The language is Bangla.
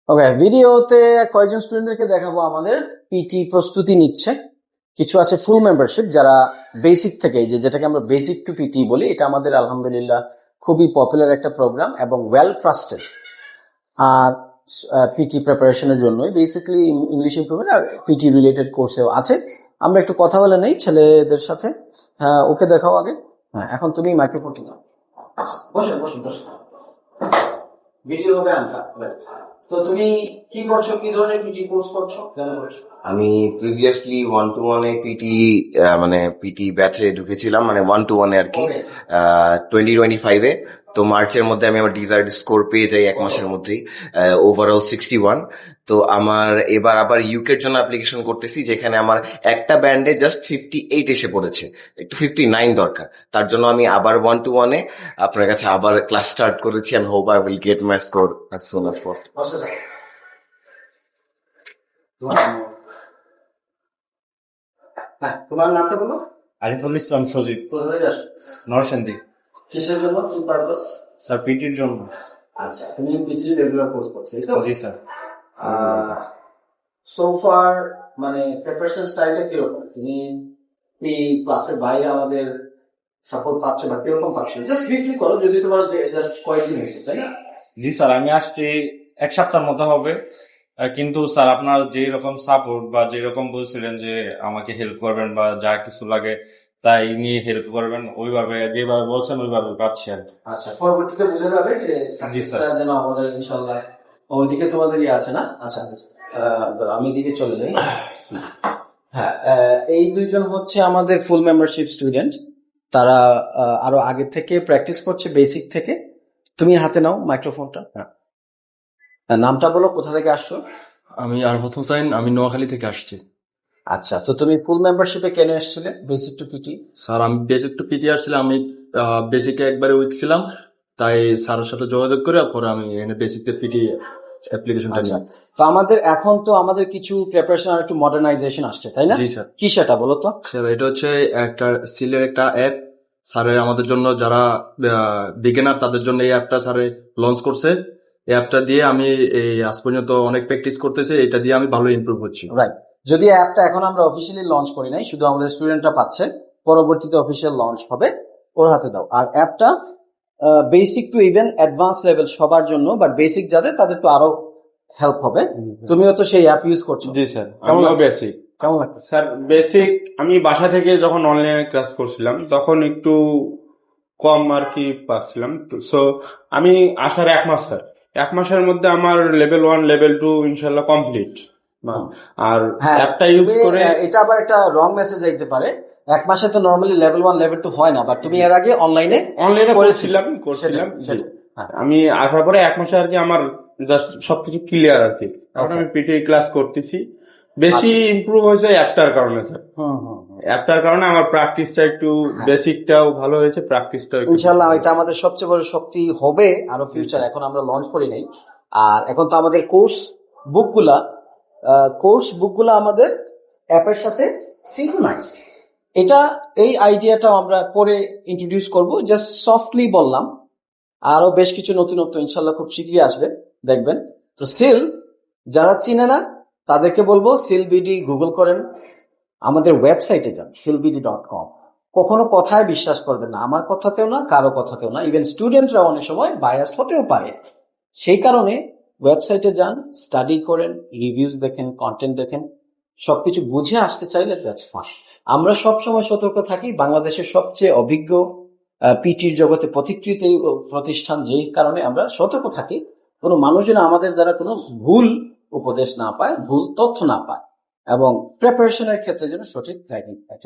ওকে, ভিডিওতে কয়েকজন স্টুডেন্টদেরকে দেখাবো আমাদের পিটি প্রস্তুতি নিচ্ছে। কিছু আছে ফুল মেম্বারশিপ যারা বেসিক থেকে, যেটাকে আমরা বেসিক টু পিটি বলি, এটা আমাদের আলহামদুলিল্লাহ খুবই পপুলার একটা প্রোগ্রাম এবং ওয়েল ট্রাস্টেড। আর পিটি প্রিপারেশনের জন্যই বেসিক্যালি ইংলিশ ইমপ্রুভমেন্ট আর পিটি রিলেটেড কোর্সেও আছে। আমরা একটু কথা বলে নেই ছেলেদের সাথে। হ্যাঁ, ওকে দেখাও আগে। হ্যাঁ, এখন তুমি মাইক্রোফোনটি নাও। বসে বসে বসে ভিডিও হবে আমরা। তো তুমি কি করছো, কি ধরনের পিটি কোর্স করছো, কেন করছো? আমি প্রিভিয়াসলি 1-to-1 পিটি মানে পিটি ব্যাচে ঢুকেছিলাম, মানে 1-to-1 আর কি, 2025-এ। তো মার্চের মধ্যে আমি আমার ডিজায়ার্ড স্কোর পেয়ে যাই, 1 মাসের মধ্যেই ওভারঅল 61। তো আমার এবার আবার ইউকের জন্য অ্যাপ্লিকেশন করতেছি, যেখানে আমার একটা ব্যান্ডে জাস্ট 58 এসে পড়েছে, একটু 59 দরকার। তার জন্য আমি আবার 1-to-1-এ আপনার কাছে আবার ক্লাস স্টার্ট করেছি, and hope I will get my score as soon as possible. হ্যাঁ, তোমার নামটা বলো। আরিফুল ইসলাম সজীব, কোথায় যাস? নরসিংদী। কিসের জন্য, কি পারপাস? স্যার পিটির জন্য। আচ্ছা, তুমি পিটি রেগুলার কোর্স করছো, এই তো? জি স্যার। সো ফার মানে প্রিপারেশন স্টাইলটা কিরকম? তুমি এই ক্লাসের বাইরে আমাদের সাপোর্ট পাচ্ছ বা কিরকম পাচ্ছ? জাস্ট ব্রিফলি করো, যদি তোমার জাস্ট কয়েকদিন হয়েছে, তাই না? জি স্যার, আমি আসছি 1 সপ্তাহের মতো হবে। কিন্তু স্যার আপনার যে রকম সাপোর্ট বা যে রকম বলছিলেন যে আমাকে হেল্প করবেন বা যা কিছু লাগে তাই নিয়ে হেল্প করবেন, ওইভাবে যেভাবে বলছেন ওইভাবে পাচ্ছি আর কি। আচ্ছা, পরবর্তীতে বোঝা যাবে যে জি স্যার। যেন আমাদের ইনশাল্লাহ ওইদিকে তোমাদের আছে না? আচ্ছা, আমি এদিকে চলে যাই। হ্যাঁ, এই দুইজন হচ্ছে আমাদের ফুল মেম্বারশিপ স্টুডেন্ট। তারা আরো আগে থেকে প্র্যাকটিস করছে, বেসিক থেকে। তুমি হাতে নাও মাইক্রোফোনটা। হ্যাঁ, নামটা বলো, কোথা থেকে আসছো? আমি আরফাত হোসাইন, আমি নোয়াখালী থেকে আসছি। আচ্ছা, তো তুমি ফুল মেম্বারশিপে কেন এসেছিলে, বেসিক টু পিটি? স্যার, আমি বেসিক টু পিটি আসছিলাম। আমি বেসিকে একবারে উইক ছিলাম, তাই স্যারের সাথে যোগাযোগ করে পরে আমি এখানে বেসিক পিটি অ্যাপ্লিকেশনটা আচ্ছা, নিই। তো আমাদের কিছু প্রিপারেশন আর একটু মডার্নাইজেশন আসছে, তাই না? জি স্যার। কি সেটা বলো তো? স্যার, এটা হচ্ছে একটা সিলের একটা অ্যাপ। স্যারে আমাদের জন্য, যারা বিগিনার তাদের জন্য এই অ্যাপটা স্যারে লঞ্চ করছে। এই অ্যাপটা দিয়ে আমি এই আজ পর্যন্ত অনেক প্র্যাকটিস করতেছি, এটা দিয়ে আমি ভালো ইমপ্রুভ হচ্ছি। রাইট, যদি অ্যাপটা এখন আমরা অফিসিয়ালি লঞ্চ করি নাই, শুধু আমাদের স্টুডেন্টরা পাচ্ছে, পরবর্তীতে অফিসিয়াল লঞ্চ হবে। ওর হাতে দাও। আর অ্যাপটা basic to even advance level সবার জন্য, বাট বেসিক যাদের তাদের তো আরো হেল্প হবে। তুমিও তো সেই অ্যাপ ইউজ করছো। জি স্যার, কেমন আমিও লাগছে? বেসিক। কেমন লাগছে? স্যার, বেসিক আমি বাসা থেকে যখন অনলাইনে ক্লাস করছিলাম তখন একটু কম আর কি পাচ্ছিলাম। সো আমি আসার 1 মাস, স্যার 1 মাসের মধ্যে আমার লেভেল 1 লেভেল 2 ইনশাল্লাহ কমপ্লিট। আর হ্যাঁ, অ্যাপটা ইউজ করে এটা আবার একটা রং মেসেজ আইতে পারে। 1 মাসে তো নর্মালি লেভেল 1 লেভেল 2 হয় না, বাট তুমি এর আগে অনলাইনে করছিলাম। আমি আসার পরে 1 মাসে আর কি আমার জাস্ট সবকিছু ক্লিয়ার আর কি। এখন আমি পিটি ক্লাস করতেছি। বেশি ইমপ্রুভ হয়েছে অ্যাপটার কারণে স্যার। অ্যাপটার কারণে আমার প্র্যাকটিসটা একটু, বেসিকটাও ভালো হয়েছে, প্র্যাকটিসটাও ইনশাআল্লাহ এটা আমাদের সবচেয়ে বড় শক্তি হবে আরো ফিউচার। এখন আমরা লঞ্চ করি নাই। আর এখন তো আমাদের কোর্স বুকগুলা আমাদের অ্যাপের সাথে সিনক্রোনাইজড। এই আইডিয়াটাও আমরা পরে ইন্ট্রোডিউস করব, জাস্ট সফটলি বললাম। আরো বেশ কিছু নতুনত্ব ইনশাল্লাহ খুব শীঘ্রই আসবে, দেখবেন। তো সিল যারা চিনে না তাদেরকে বলবো, সিল বিডি গুগল করেন, আমাদের ওয়েবসাইটে যান silbd.com। কখনো কথায় বিশ্বাস করবেন না, আমার কথাতেও না, কারো কথাতেও না। ইভেন স্টুডেন্টরা অনেক সময় বায়াসড হতেও পারে। সেই কারণে ওয়েবসাইটে যান, স্টাডি করেন, রিভিউজ দেখেন, কন্টেন্ট দেখেন, সবকিছু বুঝে আসতে চাইলে দ্যাটস ফাইন। আমরা সবসময় সতর্ক থাকি, বাংলাদেশের সবচেয়ে অভিজ্ঞ পিটির জগতে পথিকৃত এই প্রতিষ্ঠান, যে কারণে আমরা সতর্ক থাকি কোনো মানুষ যেন আমাদের দ্বারা কোনো ভুল উপদেশ না পায়, ভুল তথ্য না পায়, এবং প্রিপারেশনের ক্ষেত্রে যেন সঠিক গাইডেন্স পায়।